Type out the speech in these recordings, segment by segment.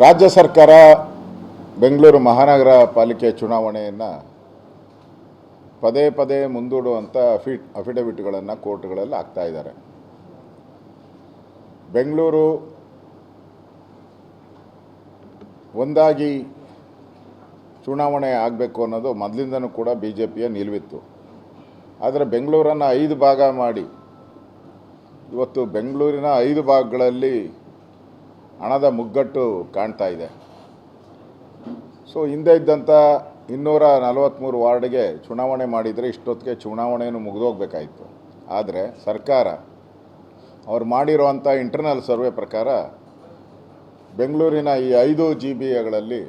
ರಾಜ್ಯ ಸರ್ಕಾರ ಬೆಂಗಳೂರು ಮಹಾನಗರ ಪಾಲಿಕೆ ಚುನಾವಣೆಯನ್ನು ಪದೇ ಪದೇ ಮುಂದೂಡುವಂಥ ಅಫಿಡವಿಟ್ಗಳನ್ನು ಕೋರ್ಟ್ಗಳಲ್ಲಿ ಹಾಕ್ತಾ ಇದ್ದಾರೆ. ಬೆಂಗಳೂರು ಒಂದಾಗಿ ಚುನಾವಣೆ ಆಗಬೇಕು ಅನ್ನೋದು ಮೊದಲಿಂದನೂ ಕೂಡ BJPಯ ನಿಲುವಿತ್ತು. ಆದರೆ ಬೆಂಗಳೂರನ್ನು 5 ಭಾಗ ಮಾಡಿ ಇವತ್ತು ಬೆಂಗಳೂರಿನ 5 ಭಾಗಗಳಲ್ಲಿ ಹಣದ ಮುಗ್ಗಟ್ಟು ಕಾಣ್ತಾ ಇದೆ. ಸೊ ಹಿಂದೆ ಇದ್ದಂಥ 243 ವಾರ್ಡ್ಗೆ ಚುನಾವಣೆ ಮಾಡಿದರೆ ಇಷ್ಟೊತ್ತಿಗೆ ಚುನಾವಣೆಯನ್ನು ಮುಗಿದೋಗ್ಬೇಕಾಯಿತು. ಆದರೆ ಸರ್ಕಾರ ಅವ್ರು ಮಾಡಿರುವಂಥ ಇಂಟರ್ನಲ್ ಸರ್ವೆ ಪ್ರಕಾರ ಬೆಂಗಳೂರಿನ ಈ 5 GBಗಳಲ್ಲಿ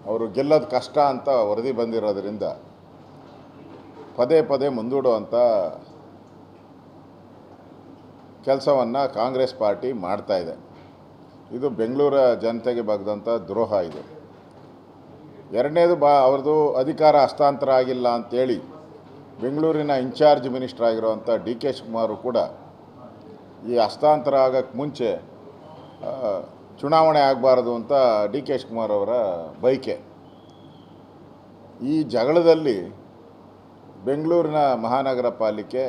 ಅವರು ಗೆಲ್ಲೋದು ಕಷ್ಟ ಅಂತ ವರದಿ ಬಂದಿರೋದ್ರಿಂದ ಪದೇ ಪದೇ ಮುಂದೂಡುವಂಥ ಕೆಲಸವನ್ನು ಕಾಂಗ್ರೆಸ್ ಪಾರ್ಟಿ ಮಾಡ್ತಾ ಇದೆ. ಇದು ಬೆಂಗಳೂರ ಜನತೆಗೆ ಬಗ್ದಂಥ ದ್ರೋಹ. ಇದು ಎರಡನೇದು ಅವ್ರದ್ದು ಅಧಿಕಾರ ಹಸ್ತಾಂತರ ಆಗಿಲ್ಲ ಅಂತೇಳಿ ಬೆಂಗಳೂರಿನ ಇನ್ಚಾರ್ಜ್ ಮಿನಿಸ್ಟರ್ ಆಗಿರುವಂಥ DK ಶಿವಕುಮಾರ್ ಕೂಡ ಈ ಹಸ್ತಾಂತರ ಆಗೋಕ್ಕೆ ಮುಂಚೆ ಚುನಾವಣೆ ಆಗಬಾರ್ದು ಅಂತ DK ಶಿವಕುಮಾರ್ ಅವರ ಬಯಕೆ. ಈ ಜಗಳದಲ್ಲಿ ಬೆಂಗಳೂರಿನ ಮಹಾನಗರ ಪಾಲಿಕೆ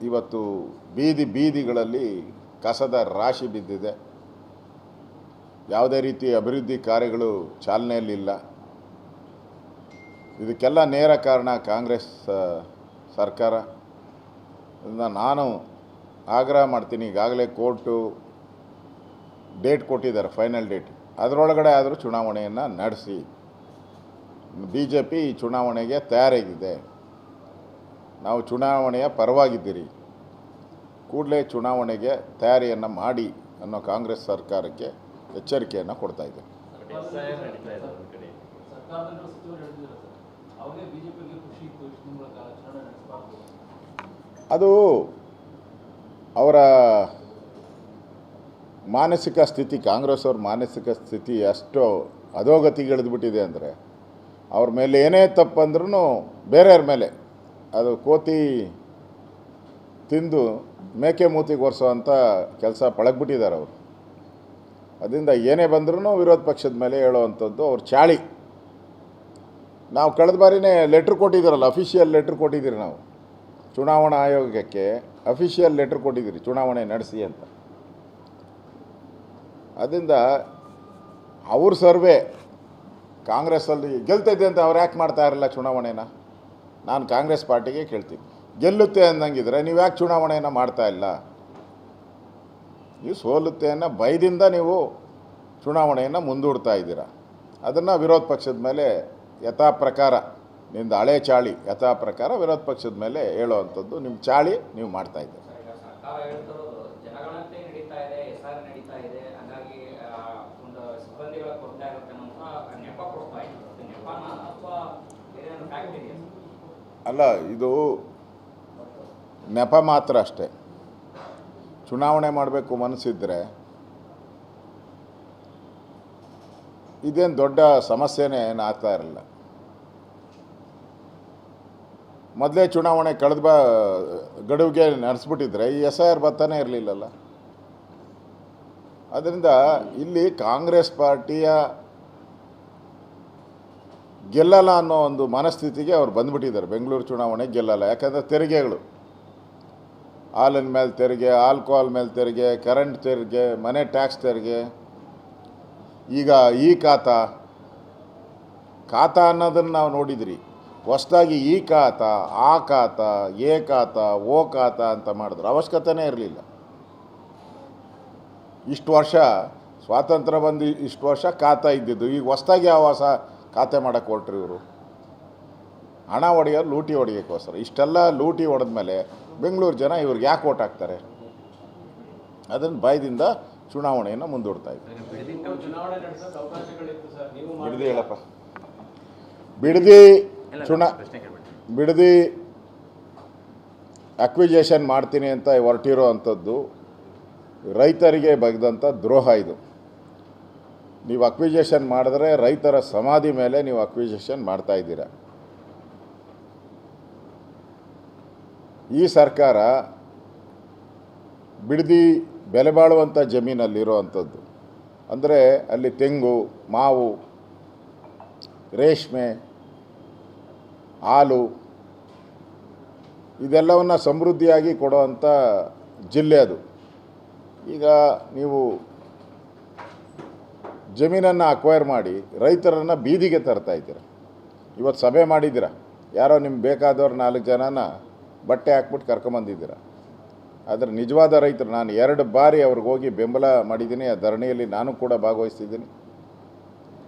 ಇವತ್ತು ಬೀದಿಗಳಲ್ಲಿ ಕಸದ ರಾಶಿ ಬಿದ್ದಿದೆ. ಯಾವುದೇ ರೀತಿ ಅಭಿವೃದ್ಧಿ ಕಾರ್ಯಗಳು ಚಾಲನೆಯಲ್ಲಿಲ್ಲ. ಇದಕ್ಕೆಲ್ಲ ನೇರ ಕಾರಣ ಕಾಂಗ್ರೆಸ್ ಸರ್ಕಾರ. ನಾನು ಆಗ್ರಹ ಮಾಡ್ತೀನಿ, ಈಗಾಗಲೇ ಕೋರ್ಟು ಡೇಟ್ ಕೊಟ್ಟಿದ್ದಾರೆ, ಫೈನಲ್ ಡೇಟ್. ಅದರೊಳಗಡೆ ಆದರೂ ಚುನಾವಣೆಯನ್ನು ನಡೆಸಿ. BJP ಈ ಚುನಾವಣೆಗೆ ತಯಾರಾಗಿದೆ. ನಾವು ಚುನಾವಣೆಯ ಪರವಾಗಿದ್ದೀರಿ, ಕೂಡಲೇ ಚುನಾವಣೆಗೆ ತಯಾರಿಯನ್ನು ಮಾಡಿ ಅನ್ನೋ ಕಾಂಗ್ರೆಸ್ ಸರ್ಕಾರಕ್ಕೆ ಎಚ್ಚರಿಕೆಯನ್ನು ಕೊಡ್ತಾ ಇದೆ. ಅದು ಅವರ ಮಾನಸಿಕ ಸ್ಥಿತಿ, ಕಾಂಗ್ರೆಸ್ ಅವ್ರ ಮಾನಸಿಕ ಸ್ಥಿತಿ ಎಷ್ಟು ಅಧೋಗತಿಗಿಳಿದ್ಬಿಟ್ಟಿದೆ ಅಂದರೆ ಅವ್ರ ಮೇಲೆ ಏನೇ ತಪ್ಪಂದ್ರೂ ಬೇರೆಯವ್ರ ಮೇಲೆ ಅದು ಕೋತಿ ತಿಂದು ಮೇಕೆ ಮೂತಿಗೆ ಒರೆಸೋವಂಥ ಕೆಲಸ ಪಳಗ್ಬಿಟ್ಟಿದ್ದಾರೆ ಅವರು. ಅದರಿಂದ ಏನೇ ಬಂದ್ರೂ ವಿರೋಧ ಪಕ್ಷದ ಮೇಲೆ ಹೇಳೋವಂಥದ್ದು ಅವ್ರ ಚಾಳಿ. ನಾವು ಕಳೆದ ಬಾರಿನೇ ಲೆಟ್ರ್ ಕೊಟ್ಟಿದ್ದೀರಲ್ಲ, ಅಫಿಷಿಯಲ್ ಲೆಟ್ರ್ ಕೊಟ್ಟಿದ್ದೀರಿ. ನಾವು ಚುನಾವಣಾ ಆಯೋಗಕ್ಕೆ ಅಫಿಷಿಯಲ್ ಲೆಟ್ರ್ ಕೊಟ್ಟಿದ್ದೀರಿ ಚುನಾವಣೆ ನಡೆಸಿ ಅಂತ. ಅದರಿಂದ ಅವ್ರ ಸರ್ವೆ ಕಾಂಗ್ರೆಸ್ಸಲ್ಲಿ ಗೆಲ್ತೈತೆ ಅಂತ ಅವ್ರು ಯಾಕೆ ಮಾಡ್ತಾ ಇರಲ್ಲ ಚುನಾವಣೆನ? ನಾನು ಕಾಂಗ್ರೆಸ್ ಪಾರ್ಟಿಗೆ ಕೇಳ್ತೀನಿ, ಗೆಲ್ಲುತ್ತೆ ಅಂದಂಗಿದ್ರೆ ನೀವು ಯಾಕೆ ಚುನಾವಣೆಯನ್ನು ಮಾಡ್ತಾ ಇಲ್ಲ? ನೀವು ಸೋಲುತ್ತೆ ಅನ್ನೋ ಭಯದಿಂದ ನೀವು ಚುನಾವಣೆಯನ್ನು ಮುಂದೂಡ್ತಾ ಇದ್ದೀರಾ. ಅದನ್ನು ವಿರೋಧ ಪಕ್ಷದ ಮೇಲೆ ಯಥಾ ಪ್ರಕಾರ ನಿಂದು ಹಳೆ ಚಾಳಿ ಯಥಾ ಪ್ರಕಾರ ವಿರೋಧ ಪಕ್ಷದ ಮೇಲೆ ಹೇಳೋವಂಥದ್ದು ನಿಮ್ಮ ಚಾಳಿ ನೀವು ಮಾಡ್ತಾ ಇದ್ದೀರಿ. ಅಲ್ಲ, ಇದು ನೆಪ ಮಾತ್ರ ಅಷ್ಟೇ. ಚುನಾವಣೆ ಮಾಡಬೇಕು ಮನಸ್ಸಿದ್ರೆ ಇದೇನು ದೊಡ್ಡ ಸಮಸ್ಯೆನೇ ಏನು ಆಗ್ತಾ ಇರಲಿಲ್ಲ. ಮೊದಲೇ ಚುನಾವಣೆ ಕಳೆದ ಗಡುವಿಗೆ ನಡೆಸ್ಬಿಟ್ಟಿದ್ರೆ ಈ SIR ಬರ್ತಾನೆ ಇರಲಿಲ್ಲಲ್ಲ. ಅದರಿಂದ ಇಲ್ಲಿ ಕಾಂಗ್ರೆಸ್ ಪಾರ್ಟಿಯ ಗೆಲ್ಲಲ್ಲ ಅನ್ನೋ ಒಂದು ಮನಸ್ಥಿತಿಗೆ ಅವ್ರು ಬಂದುಬಿಟ್ಟಿದ್ದಾರೆ. ಬೆಂಗಳೂರು ಚುನಾವಣೆ ಗೆಲ್ಲಲ್ಲ, ಯಾಕಂದರೆ ತೆರಿಗೆಗಳು, ಹಾಲಿನ ಮೇಲೆ ತೆರಿಗೆ, ಆಲ್ಕೋಹಾಲ್ ಮೇಲೆ ತೆರಿಗೆ, ಕರೆಂಟ್ ತೆರಿಗೆ, ಮನೆ ಟ್ಯಾಕ್ಸ್ ತೆರಿಗೆ, ಈಗ ಈ ಖಾತಾ ಅನ್ನೋದನ್ನು ನಾವು ನೋಡಿದ್ರಿ. ಹೊಸದಾಗಿ ಈ ಖಾತಾ, ಆ ಖಾತಾ, ಎ ಖಾತಾ, ಓ ಖಾತಾ ಅಂತ ಮಾಡಿದ್ರು. ಅವಶ್ಯಕತೆನೇ ಇರಲಿಲ್ಲ. ಇಷ್ಟು ವರ್ಷ ಸ್ವಾತಂತ್ರ್ಯ ಬಂದು ಇಷ್ಟು ವರ್ಷ ಖಾತಾ ಇದ್ದಿದ್ದು, ಈಗ ಹೊಸದಾಗಿ ಯಾವ ಹೊಸ ಖಾತೆ ಮಾಡೋಕ್ಕೆ ಹೊರಟ್ರಿ ಇವರು? ಹಣ ಹೊಡೆಯೋರು ಲೂಟಿ ಹೊಡೆಯೋಕ್ಕೋಸ್ಕರ. ಇಷ್ಟೆಲ್ಲ ಲೂಟಿ ಹೊಡೆದ್ಮೇಲೆ ಬೆಂಗಳೂರು ಜನ ಇವ್ರಿಗೆ ಯಾಕೆ ಓಟ್ ಹಾಕ್ತಾರೆ? ಅದನ್ನು ಭಯದಿಂದ ಚುನಾವಣೆಯನ್ನು ಮುಂದೂಡ್ತಾ ಇದ್ದಾರೆ. ಬಿಡದಿ ಹೇಳಪ್ಪ. ಬಿಡದಿ ಅಕ್ವಿಜೇಷನ್ ಮಾಡ್ತೀನಿ ಅಂತ ಹೊರಟಿರೋ ಅಂಥದ್ದು ರೈತರಿಗೆ ಬಗ್ದಂಥ ದ್ರೋಹ. ಇದು ನೀವು ಅಕ್ವಿಜೇಷನ್ ಮಾಡಿದ್ರೆ ರೈತರ ಸಮಾಧಿ ಮೇಲೆ ನೀವು ಅಕ್ವಿಜೇಷನ್ ಮಾಡ್ತಾ ಇದ್ದೀರಾ. ಈ ಸರ್ಕಾರ ಬಿಡದಿ ಬೆಲೆ ಬಾಳುವಂಥ ಜಮೀನಲ್ಲಿರೋ ಅಂಥದ್ದು ಅಂದರೆ ಅಲ್ಲಿ ತೆಂಗು, ಮಾವು, ರೇಷ್ಮೆ, ಹಾಲು ಇದೆಲ್ಲವನ್ನು ಸಮೃದ್ಧಿಯಾಗಿ ಕೊಡುವಂಥ ಜಿಲ್ಲೆ ಅದು. ಈಗ ನೀವು ಜಮೀನನ್ನು ಅಕ್ವೈರ್ ಮಾಡಿ ರೈತರನ್ನು ಬೀದಿಗೆ ತರ್ತಾ ಇದ್ದೀರ. ಇವತ್ತು ಸಭೆ ಮಾಡಿದ್ದೀರ, ಯಾರೋ ನಿಮ್ಗೆ ಬೇಕಾದವ್ರು 4 ಜನನ ಬಟ್ಟೆ ಹಾಕ್ಬಿಟ್ಟು ಕರ್ಕೊಂಬಂದಿದ್ದೀರ. ಆದರೆ ನಿಜವಾದ ರೈತರು, ನಾನು 2 ಬಾರಿ ಅವ್ರಿಗೆ ಹೋಗಿ ಬೆಂಬಲ ಮಾಡಿದ್ದೀನಿ. ಆ ಧರಣಿಯಲ್ಲಿ ನಾನು ಕೂಡ ಭಾಗವಹಿಸ್ತಿದ್ದೀನಿ.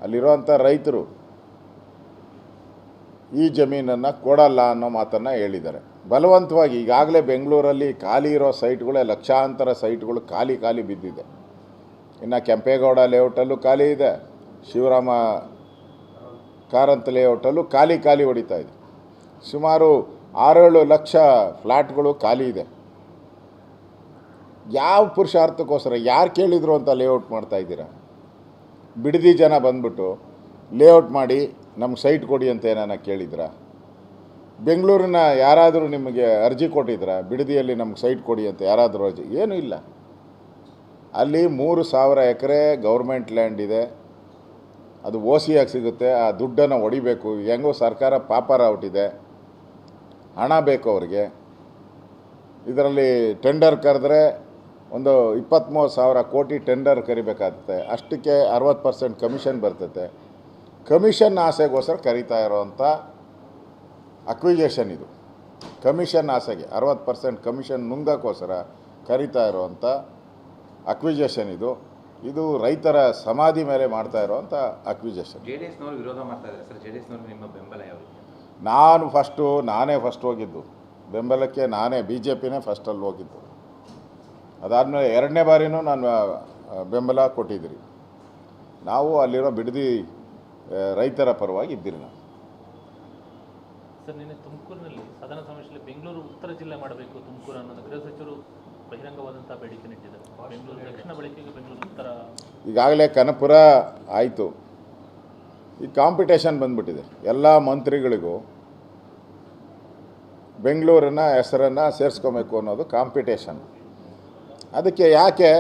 ಅಲ್ಲಿರುವಂಥ ರೈತರು ಈ ಜಮೀನನ್ನು ಕೊಡಲ್ಲ ಅನ್ನೋ ಮಾತನ್ನು ಹೇಳಿದ್ದಾರೆ ಬಲವಂತವಾಗಿ. ಈಗಾಗಲೇ ಬೆಂಗಳೂರಲ್ಲಿ ಖಾಲಿ ಇರೋ ಸೈಟ್ಗಳೇ ಲಕ್ಷಾಂತರ ಸೈಟ್ಗಳು ಖಾಲಿ ಬಿದ್ದಿದೆ. ಇನ್ನು ಕೆಂಪೇಗೌಡ ಲೇಔಟಲ್ಲೂ ಖಾಲಿ ಇದೆ, ಶಿವರಾಮ ಕಾರಂತ ಲೇಔಟಲ್ಲೂ ಖಾಲಿ ಹೊಡಿತಾ ಇದೆ. ಸುಮಾರು 6-7 ಲಕ್ಷ ಫ್ಲ್ಯಾಟ್ಗಳು ಖಾಲಿ ಇದೆ. ಯಾವ ಪುರುಷಾರ್ಥಕ್ಕೋಸ್ಕರ ಯಾರು ಕೇಳಿದ್ರು ಅಂತ ಲೇಔಟ್ ಮಾಡ್ತಾಯಿದ್ದೀರಾ? ಬಿಡದಿ ಜನ ಬಂದ್ಬಿಟ್ಟು ಲೇಔಟ್ ಮಾಡಿ ನಮ್ಗೆ ಸೈಟ್ ಕೊಡಿ ಅಂತ ಏನಾನ ಕೇಳಿದ್ರಾ? ಬೆಂಗಳೂರಿನ ಯಾರಾದರೂ ನಿಮಗೆ ಅರ್ಜಿ ಕೊಟ್ಟಿದ್ರಾ ಬಿಡದಿಯಲ್ಲಿ ನಮ್ಗೆ ಸೈಟ್ ಕೊಡಿ ಅಂತ? ಯಾರಾದರೂ ಅರ್ಜಿ? ಏನೂ ಇಲ್ಲ. ಅಲ್ಲಿ 3,000 ಎಕರೆ ಗೌರ್ಮೆಂಟ್ ಲ್ಯಾಂಡ್ ಇದೆ. ಅದು ಓಸಿಯಾಗಿ ಸಿಗುತ್ತೆ. ಆ ದುಡ್ಡನ್ನು ಹೊಡಿಬೇಕು. ಹೆಂಗೋ ಸರ್ಕಾರ ಪಾಪರ ಹೊಟ್ಟಿದೆ, ಹಣ ಬೇಕು ಅವ್ರಿಗೆ. ಇದರಲ್ಲಿ ಟೆಂಡರ್ ಕರೆದ್ರೆ ಒಂದು 23,000 ಕೋಟಿ ಟೆಂಡರ್ ಕರಿಬೇಕಾಗುತ್ತೆ. ಅಷ್ಟಕ್ಕೆ 60% ಕಮಿಷನ್ ಬರ್ತೈತೆ. ಕಮಿಷನ್ ಆಸೆಗೋಸ್ಕರ ಕರೀತಾ ಇರೋವಂಥ ಅಕ್ವಿಜೇಷನ್ ಇದು. ಕಮಿಷನ್ ಆಸೆಗೆ 60% ಕಮಿಷನ್ ನುಂಗಕ್ಕೋಸ್ಕರ ಕರೀತಾ ಇರೋವಂಥ ಅಕ್ವಿಜೇಷನ್ ಇದು. ಇದು ರೈತರ ಸಮಾಧಿ ಮೇಲೆ ಮಾಡ್ತಾ ಇರೋವಂಥ ಅಕ್ವಿಜೇಷನ್. ಜೆಡಿಎಸ್ನವರು ವಿರೋಧ ಮಾಡ್ತಾ ಇದ್ದಾರೆ ಸರ್. ಜೆಡಿಎಸ್ನವರು ನಿಮ್ಮ ಬೆಂಬಲ ಯಾವ ರೀತಿ? ನಾನೇ ಫಸ್ಟ್ ಹೋಗಿದ್ದು ಬೆಂಬಲಕ್ಕೆ. ನಾನೇ BJPನೇ ಫಸ್ಟಲ್ಲಿ ಹೋಗಿದ್ದು. ಅದಾದಮೇಲೆ 2ನೇ ಬಾರಿನೂ ನಾನು ಬೆಂಬಲ ಕೊಟ್ಟಿದ್ದೀರಿ. ನಾವು ಅಲ್ಲಿರೋ ಬಿಡದಿ ರೈತರ ಪರವಾಗಿ ಇದ್ದೀರಿ. ನಾವು ಸರ್, ನಿನ್ನೆ ತುಮಕೂರಿನಲ್ಲಿ ಸದನ ಸಮಾವೇಶದಲ್ಲಿ ಬೆಂಗಳೂರು ಉತ್ತರ ಜಿಲ್ಲೆ ಮಾಡಬೇಕು ತುಮಕೂರು ಅನ್ನೋದು ಗೃಹ ಸಚಿವರು ಬಹಿರಂಗವಾದಂಥ ಬೇಡಿಕೆ ನೀಡಿದ್ದಾರೆ. ಬೆಂಗಳೂರು ದಕ್ಷಿಣ ಬಳಕೆಗೆ ಬೆಂಗಳೂರು ಉತ್ತರ. ಈಗಾಗಲೇ ಕನಕಪುರ ಆಯಿತು. ಈ ಕಾಂಪಿಟೇಷನ್ ಬಂದ್ಬಿಟ್ಟಿದೆ. ಎಲ್ಲ ಮಂತ್ರಿಗಳಿಗೂ ಬೆಂಗಳೂರಿನ ಹೆಸರನ್ನು ಸೇರಿಸ್ಕೋಬೇಕು ಅನ್ನೋದು ಕಾಂಪಿಟೇಷನ್. ಅದಕ್ಕೆ ಯಾಕೆ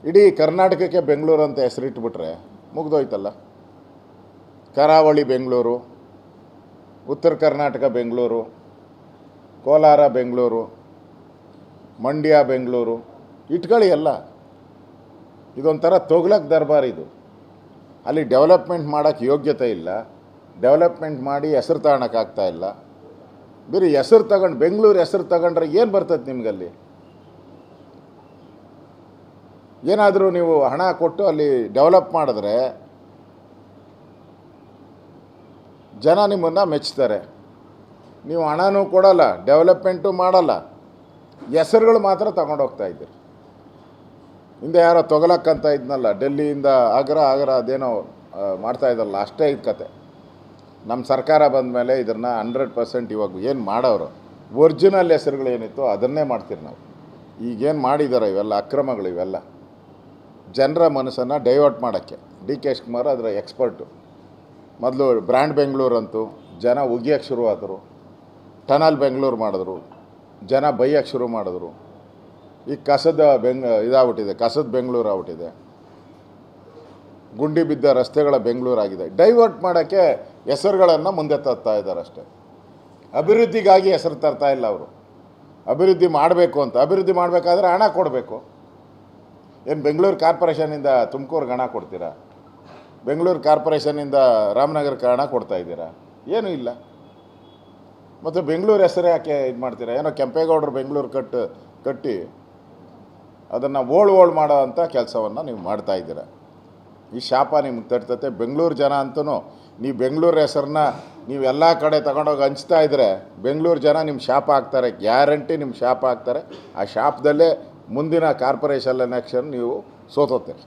ಇಡೀ ಕರ್ನಾಟಕಕ್ಕೆ ಬೆಂಗಳೂರು ಅಂತ ಹೆಸರಿಟ್ಬಿಟ್ರೆ ಮುಗ್ದೋಯ್ತಲ್ಲ? ಕರಾವಳಿ ಬೆಂಗಳೂರು, ಉತ್ತರ ಕರ್ನಾಟಕ ಬೆಂಗಳೂರು, ಕೋಲಾರ ಬೆಂಗಳೂರು, ಮಂಡ್ಯ ಬೆಂಗಳೂರು ಇಟ್ಕೊಳ್ಳಿ ಎಲ್ಲ. ಇದೊಂಥರ ತೊಗ್ಲಕ್ ದರ್ಬಾರ್ ಇದು. ಅಲ್ಲಿ ಡೆವಲಪ್ಮೆಂಟ್ ಮಾಡೋಕ್ಕೆ ಯೋಗ್ಯತೆ ಇಲ್ಲ. ಡೆವಲಪ್ಮೆಂಟ್ ಮಾಡಿ ಹೆಸರು ತಗೊಳಕ್ಕಾಗ್ತಾ ಇಲ್ಲ. ಬರೀ ಹೆಸರು ತಗೊಂಡು ಬೆಂಗಳೂರು ಹೆಸರು ತಗೊಂಡ್ರೆ ಏನು ಬರ್ತದೆ ನಿಮಗಲ್ಲಿ? ಏನಾದರೂ ನೀವು ಹಣ ಕೊಟ್ಟು ಅಲ್ಲಿ ಡೆವಲಪ್ ಮಾಡಿದ್ರೆ ಜನ ನಿಮ್ಮನ್ನು ಮೆಚ್ತಾರೆ. ನೀವು ಹಣನೂ ಕೊಡಲ್ಲ, ಡೆವಲಪ್ಮೆಂಟು ಮಾಡಲ್ಲ, ಹೆಸರುಗಳು ಮಾತ್ರ ತಗೊಂಡೋಗ್ತಾ ಇದ್ದೀರಿ. ಹಿಂದೆ ಯಾರೋ ತೊಗೊಳಕ್ಕಂತ ಇದ್ನಲ್ಲ, ಡೆಲ್ಲಿಯಿಂದ ಆಗ್ರಾ ಅದೇನೋ ಮಾಡ್ತಾ ಇದ್ದಲ್ಲ, ಅಷ್ಟೇ ಇದು ಕತೆ. ನಮ್ಮ ಸರ್ಕಾರ ಬಂದ ಮೇಲೆ ಇದನ್ನು 100% ಇವಾಗ ಏನು ಮಾಡೋರು ಒರಿಜಿನಲ್ ಹೆಸರುಗಳು ಏನಿತ್ತು ಅದನ್ನೇ ಮಾಡ್ತೀರಿ ನಾವು. ಈಗೇನು ಮಾಡಿದ್ದಾರೆ ಇವೆಲ್ಲ ಅಕ್ರಮಗಳು, ಇವೆಲ್ಲ ಜನರ ಮನಸ್ಸನ್ನು ಡೈವರ್ಟ್ ಮಾಡೋಕ್ಕೆ. DK ಶಿವಕುಮಾರ್ ಅದರ ಎಕ್ಸ್ಪರ್ಟು. ಮೊದಲು ಬ್ರ್ಯಾಂಡ್ ಬೆಂಗಳೂರು ಅಂತೂ ಜನ ಉಗಿಯೋಕ್ಕೆ ಶುರುವಾದರು. ಟನಲ್ ಬೆಂಗಳೂರು ಮಾಡಿದ್ರು, ಜನ ಬೈಯೋಕ್ಕೆ ಶುರು ಮಾಡಿದ್ರು. ಈಗ ಇದಾಗ್ಬಿಟ್ಟಿದೆ, ಕಸದ ಬೆಂಗಳೂರು ಆಗ್ಬಿಟ್ಟಿದೆ. ಗುಂಡಿ ಬಿದ್ದ ರಸ್ತೆಗಳ ಬೆಂಗಳೂರು ಆಗಿದೆ. ಡೈವರ್ಟ್ ಮಾಡೋಕ್ಕೆ ಹೆಸರುಗಳನ್ನು ಮುಂದೆ ತರ್ತಾ ಇದ್ದಾರೆ ಅಷ್ಟೇ. ಅಭಿವೃದ್ಧಿಗಾಗಿ ಹೆಸರು ತರ್ತಾ ಇಲ್ಲ ಅವರು. ಅಭಿವೃದ್ಧಿ ಮಾಡಬೇಕು ಅಂತ, ಅಭಿವೃದ್ಧಿ ಮಾಡಬೇಕಾದ್ರೆ ಹಣ ಕೊಡಬೇಕು. ಏನು ಬೆಂಗಳೂರು ಕಾರ್ಪೊರೇಷನಿಂದ ತುಮಕೂರಿಗೆ ಹಣ ಕೊಡ್ತೀರಾ? ಬೆಂಗಳೂರು ಕಾರ್ಪೊರೇಷನಿಂದ ರಾಮನಗರಕ್ಕೆ ಹಣ ಕೊಡ್ತಾ ಇದ್ದೀರಾ? ಏನೂ ಇಲ್ಲ. ಮತ್ತು ಬೆಂಗಳೂರು ಹೆಸರು ಯಾಕೆ ಇದು ಮಾಡ್ತೀರಾ? ಏನೋ ಕೆಂಪೇಗೌಡರು ಬೆಂಗಳೂರು ಕಟ್ಟಿ ಅದನ್ನು ಓಳು ಮಾಡೋ ಅಂಥ ಕೆಲಸವನ್ನು ನೀವು ಮಾಡ್ತಾ ಇದ್ದೀರಾ. ಈ ಶಾಪ ನಿಮ್ಗೆ ತಡ್ತತೆ. ಬೆಂಗಳೂರು ಜನ ಅಂತೂ ನೀವು ಬೆಂಗಳೂರು ಹೆಸರನ್ನ ನೀವು ಎಲ್ಲ ಕಡೆ ತಗೊಂಡೋಗಿ ಹಂಚ್ತಾ ಇದ್ದರೆ ಬೆಂಗಳೂರು ಜನ ನಿಮ್ಮ ಶಾಪ ಹಾಕ್ತಾರೆ. ಗ್ಯಾರಂಟಿ ನಿಮ್ಮ ಶಾಪ ಹಾಕ್ತಾರೆ. ಆ ಶಾಪದಲ್ಲೇ ಮುಂದಿನ ಕಾರ್ಪೊರೇಷನ್ ಎಲೆಕ್ಷನ್ ನೀವು ಸೋತೋಗ್ತೀರಿ.